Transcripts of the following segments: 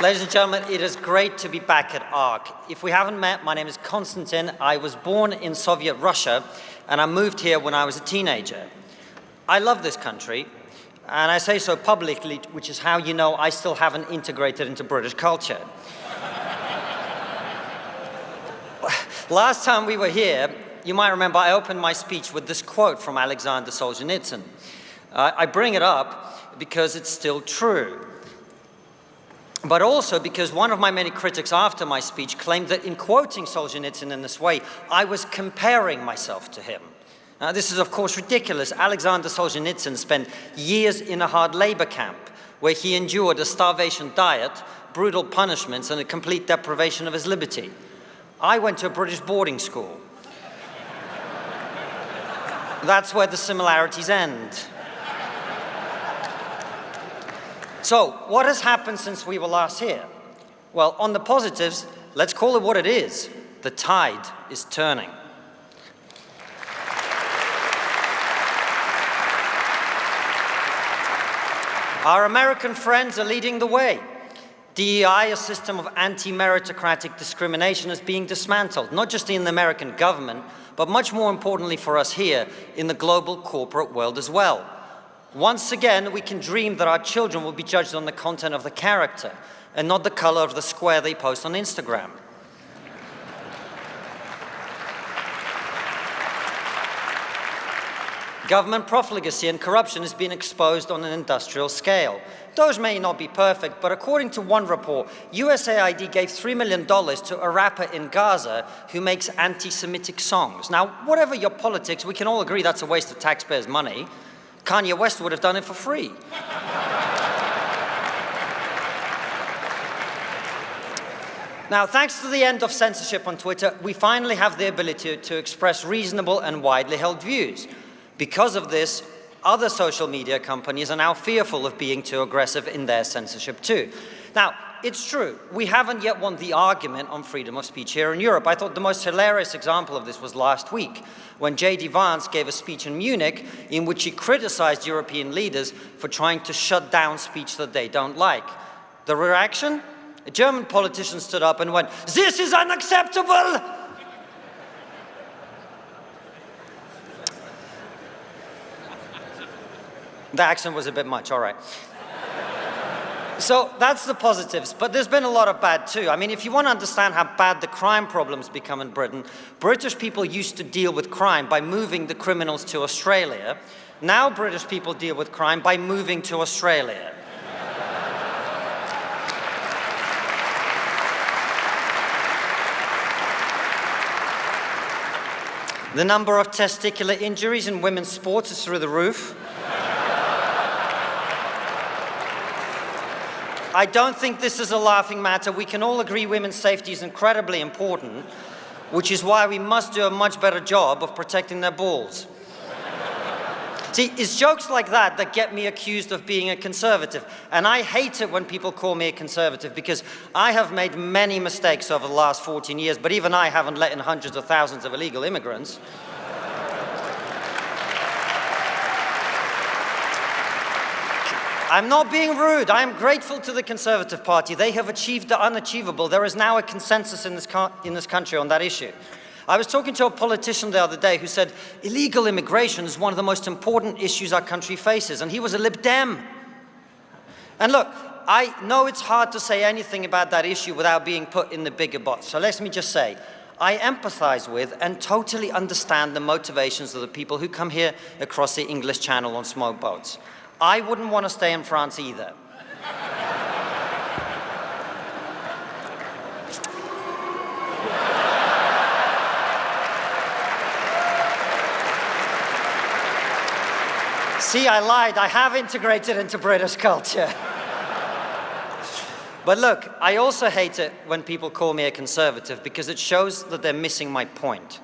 Ladies and gentlemen, it is great to be back at ARC. If we haven't met, my name is Konstantin. I was born in Soviet Russia, and I moved here when I was a teenager. I love this country, and I say so publicly, which is how you know I still haven't integrated into British culture. Last time we were here, you might remember I opened my speech with this quote from Alexander Solzhenitsyn. I bring it up because it's still true, but also because one of my many critics after my speech claimed that in quoting Solzhenitsyn in this way, I was comparing myself to him. Now, this is of course ridiculous. Alexander Solzhenitsyn spent years in a hard labor camp where he endured a starvation diet, brutal punishments, and a complete deprivation of his liberty. I went to a British boarding school. That's where the similarities end. So, what has happened since we were last here? Well, on the positives, let's call it what it is. The tide is turning. Our American friends are leading the way. DEI, a system of anti-meritocratic discrimination, is being dismantled, not just in the American government, but much more importantly for us here, in the global corporate world as well. Once again, we can dream that our children will be judged on the content of the character and not the color of the square they post on Instagram. Government profligacy and corruption is being exposed on an industrial scale. Those may not be perfect, but according to one report, USAID gave $3 million to a rapper in Gaza who makes anti-Semitic songs. Now, whatever your politics, we can all agree that's a waste of taxpayers' money. Kanye West would have done it for free. Now, thanks to the end of censorship on Twitter, we finally have the ability to express reasonable and widely held views. Because of this, other social media companies are now fearful of being too aggressive in their censorship too. Now, it's true, we haven't yet won the argument on freedom of speech here in Europe. I thought the most hilarious example of this was last week, when J.D. Vance gave a speech in Munich in which he criticized European leaders for trying to shut down speech that they don't like. The reaction? A German politician stood up and went, "This is unacceptable!" The accent was a bit much, all right. So that's the positives, but there's been a lot of bad too. I mean, if you want to understand how bad the crime problem's become in Britain, British people used to deal with crime by moving the criminals to Australia. Now British people deal with crime by moving to Australia. The number of testicular injuries in women's sports is through the roof. I don't think this is a laughing matter. We can all agree women's safety is incredibly important, which is why we must do a much better job of protecting their balls. See, it's jokes like that that get me accused of being a conservative. And I hate it when people call me a conservative because I have made many mistakes over the last 14 years, but even I haven't let in hundreds of thousands of illegal immigrants. I'm not being rude. I am grateful to the Conservative Party. They have achieved the unachievable. There is now a consensus in this country on that issue. I was talking to a politician the other day who said illegal immigration is one of the most important issues our country faces, and he was a Lib Dem. And look, I know it's hard to say anything about that issue without being put in the bigger box. So let me just say, I empathize with and totally understand the motivations of the people who come here across the English Channel on smoke boats. I wouldn't want to stay in France either. See, I lied. I have integrated into British culture. But look, I also hate it when people call me a conservative because it shows that they're missing my point.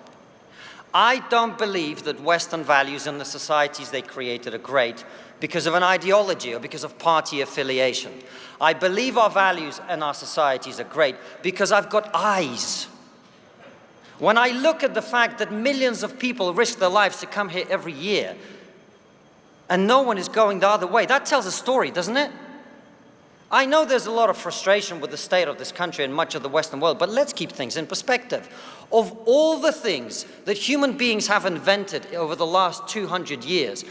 I don't believe that Western values and the societies they created are great because of an ideology or because of party affiliation. I believe our values and our societies are great because I've got eyes. When I look at the fact that millions of people risk their lives to come here every year and no one is going the other way, that tells a story, doesn't it? I know there's a lot of frustration with the state of this country and much of the Western world, but let's keep things in perspective. Of all the things that human beings have invented over the last 200 years,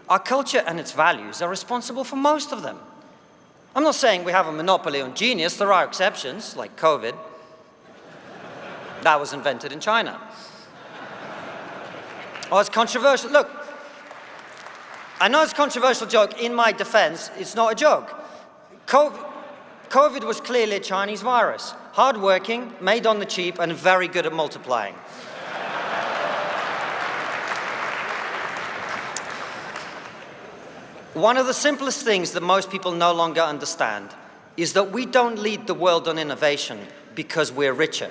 our culture and its values are responsible for most of them. I'm not saying we have a monopoly on genius. There are exceptions, like COVID. That was invented in China. Oh, it's controversial. Look, I know it's a controversial joke. In my defense, it's not a joke. COVID was clearly a Chinese virus. Hardworking, made on the cheap, and very good at multiplying. One of the simplest things that most people no longer understand is that we don't lead the world on innovation because we're richer.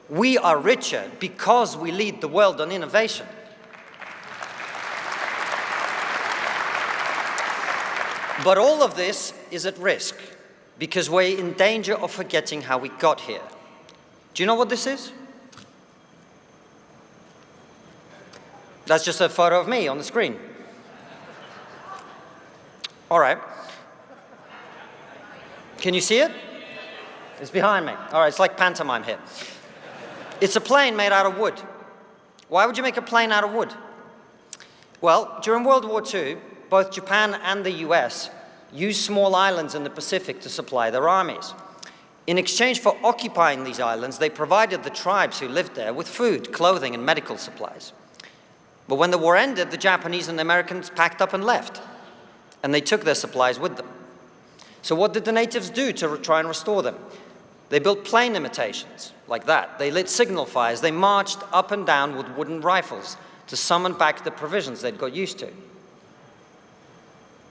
We are richer because we lead the world on innovation. But all of this is at risk because we're in danger of forgetting how we got here. Do you know what this is? That's just a photo of me on the screen. All right. Can you see it? It's behind me. All right, it's like pantomime here. It's a plane made out of wood. Why would you make a plane out of wood? Well, during World War II, both Japan and the US used small islands in the Pacific to supply their armies. In exchange for occupying these islands, they provided the tribes who lived there with food, clothing, and medical supplies. But when the war ended, the Japanese and the Americans packed up and left, and they took their supplies with them. So what did the natives do to try and restore them? They built plane imitations, like that. They lit signal fires. They marched up and down with wooden rifles to summon back the provisions they'd got used to.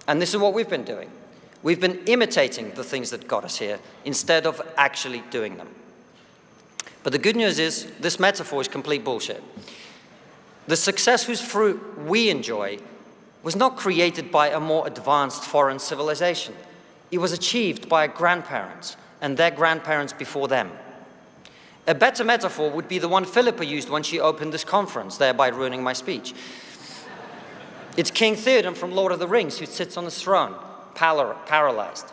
And this is what we've been doing. We've been imitating the things that got us here instead of actually doing them. But the good news is, this metaphor is complete bullshit. The success whose fruit we enjoy was not created by a more advanced foreign civilization. It was achieved by our grandparents and their grandparents before them. A better metaphor would be the one Philippa used when she opened this conference, thereby ruining my speech. It's King Theoden from Lord of the Rings who sits on his throne, paralyzed.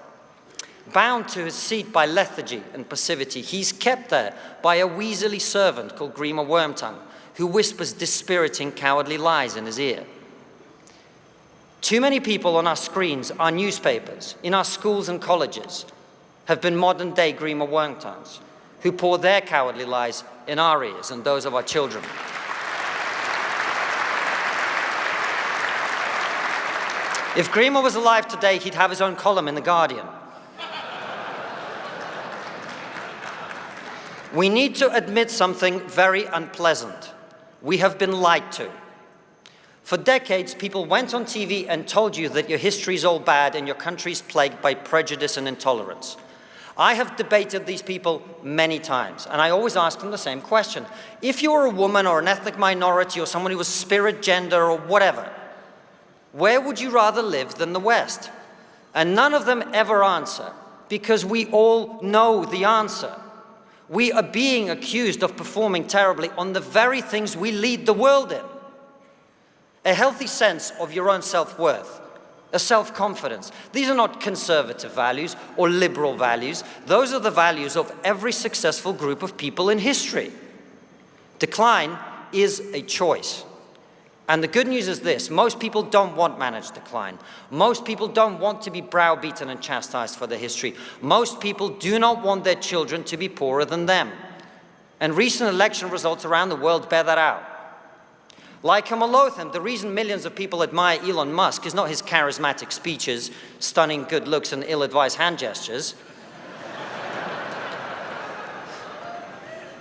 Bound to his seat by lethargy and passivity, he's kept there by a weaselly servant called Grima Wormtongue, who whispers dispiriting, cowardly lies in his ear. Too many people on our screens, our newspapers, in our schools and colleges have been modern-day Grima Wormtongues, who pour their cowardly lies in our ears and those of our children. If Grima was alive today, he'd have his own column in The Guardian. We need to admit something very unpleasant. We have been lied to. For decades, people went on TV and told you that your history is all bad and your country is plagued by prejudice and intolerance. I have debated these people many times, and I always ask them the same question. If you were a woman or an ethnic minority or someone who was spirit, gender, or whatever, where would you rather live than the West? And none of them ever answer, because we all know the answer. We are being accused of performing terribly on the very things we lead the world in. A healthy sense of your own self-worth, a self-confidence. These are not conservative values or liberal values. Those are the values of every successful group of people in history. Decline is a choice. And the good news is this: most people don't want managed decline. Most people don't want to be browbeaten and chastised for their history. Most people do not want their children to be poorer than them. And recent election results around the world bear that out. Like him or loathe him, the reason millions of people admire Elon Musk is not his charismatic speeches, stunning good looks, and ill-advised hand gestures.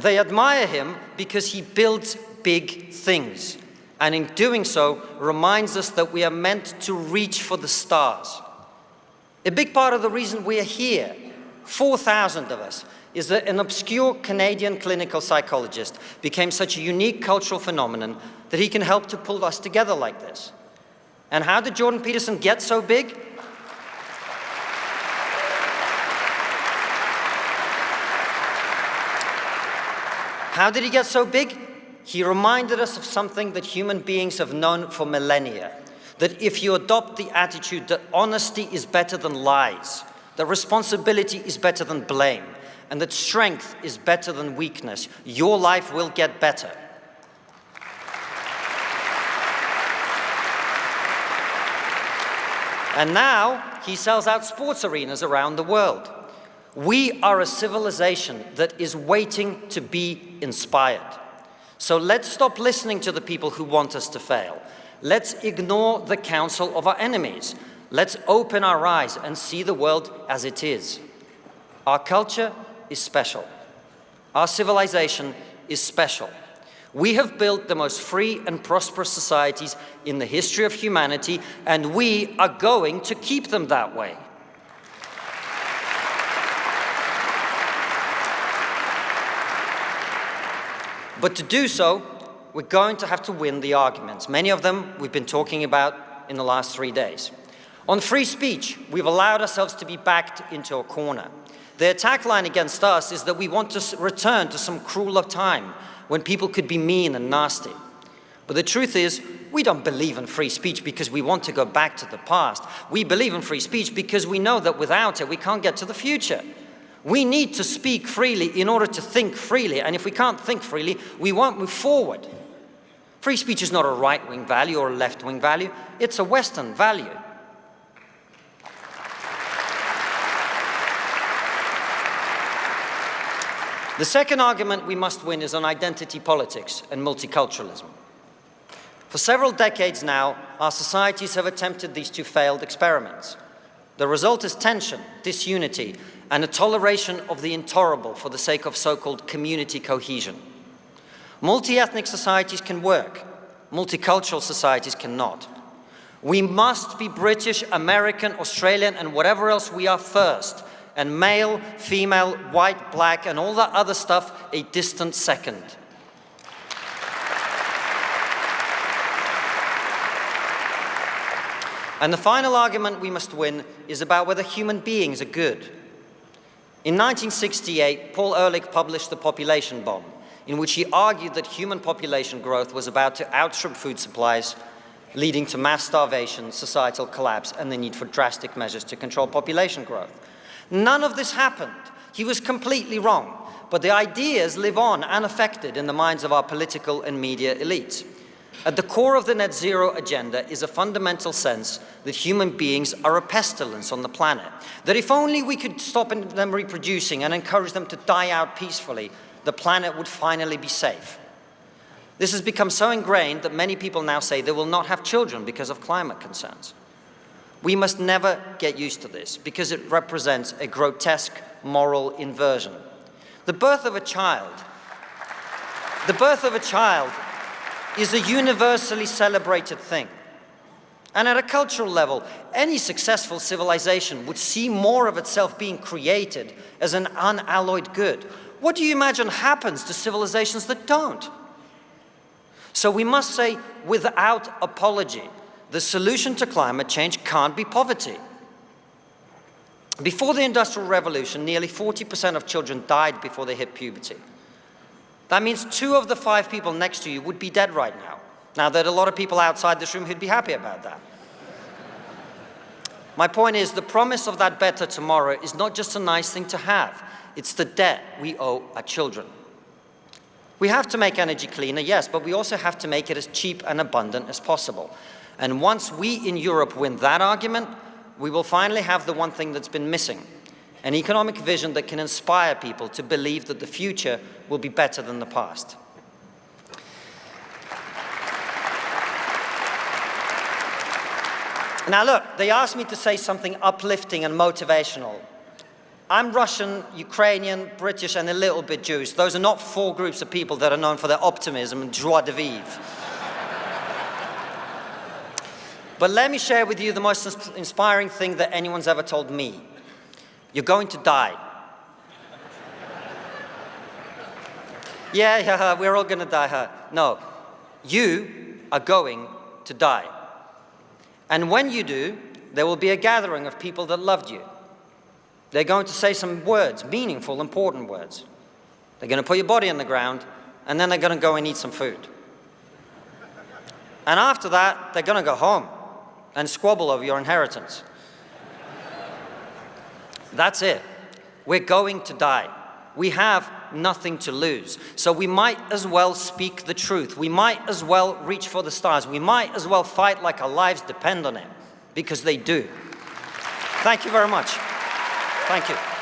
They admire him because he builds big things, and in doing so, reminds us that we are meant to reach for the stars. A big part of the reason we are here, 4,000 of us, is that an obscure Canadian clinical psychologist became such a unique cultural phenomenon that he can help to pull us together like this. And how did Jordan Peterson get so big? How did he get so big? He reminded us of something that human beings have known for millennia, that if you adopt the attitude that honesty is better than lies, that responsibility is better than blame, and that strength is better than weakness, your life will get better. And now he sells out sports arenas around the world. We are a civilization that is waiting to be inspired. So let's stop listening to the people who want us to fail. Let's ignore the counsel of our enemies. Let's open our eyes and see the world as it is. Our culture is special. Our civilization is special. We have built the most free and prosperous societies in the history of humanity, and we are going to keep them that way. But to do so, we're going to have to win the arguments. Many of them we've been talking about in the last 3 days. On free speech, we've allowed ourselves to be backed into a corner. The attack line against us is that we want to return to some crueler time when people could be mean and nasty. But the truth is, we don't believe in free speech because we want to go back to the past. We believe in free speech because we know that without it, we can't get to the future. We need to speak freely in order to think freely, and if we can't think freely, we won't move forward. Free speech is not a right-wing value or a left-wing value, it's a Western value. The second argument we must win is on identity politics and multiculturalism. For several decades now, our societies have attempted these two failed experiments. The result is tension, disunity, and a toleration of the intolerable for the sake of so-called community cohesion. Multi-ethnic societies can work, multicultural societies cannot. We must be British, American, Australian, and whatever else we are first, and male, female, white, black, and all that other stuff a distant second. And the final argument we must win is about whether human beings are good. In 1968, Paul Ehrlich published The Population Bomb, in which he argued that human population growth was about to outstrip food supplies, leading to mass starvation, societal collapse, and the need for drastic measures to control population growth. None of this happened. He was completely wrong. But the ideas live on unaffected in the minds of our political and media elites. At the core of the net zero agenda is a fundamental sense that human beings are a pestilence on the planet. That if only we could stop them reproducing and encourage them to die out peacefully, the planet would finally be safe. This has become so ingrained that many people now say they will not have children because of climate concerns. We must never get used to this because it represents a grotesque moral inversion. The birth of a child is a universally celebrated thing. And at a cultural level, any successful civilization would see more of itself being created as an unalloyed good. What do you imagine happens to civilizations that don't? So we must say, without apology, the solution to climate change can't be poverty. Before the Industrial Revolution, nearly 40% of children died before they hit puberty. That means 2 of the 5 people next to you would be dead right now. Now, there are a lot of people outside this room who'd be happy about that. My point is, the promise of that better tomorrow is not just a nice thing to have. It's the debt we owe our children. We have to make energy cleaner, yes, but we also have to make it as cheap and abundant as possible. And once we in Europe win that argument, we will finally have the one thing that's been missing, an economic vision that can inspire people to believe that the future will be better than the past. Now look, they asked me to say something uplifting and motivational. I'm Russian, Ukrainian, British, and a little bit Jewish. Those are not 4 groups of people that are known for their optimism and joie de vivre. But let me share with you the most inspiring thing that anyone's ever told me. You're going to die. Yeah, we're all going to die. Huh? No, you are going to die. And when you do, there will be a gathering of people that loved you. They're going to say some words, meaningful, important words. They're going to put your body on the ground, and then they're going to go and eat some food. And after that, they're going to go home and squabble over your inheritance. That's it. We're going to die. We have nothing to lose. So we might as well speak the truth. We might as well reach for the stars. We might as well fight like our lives depend on it, because they do. Thank you very much. Thank you.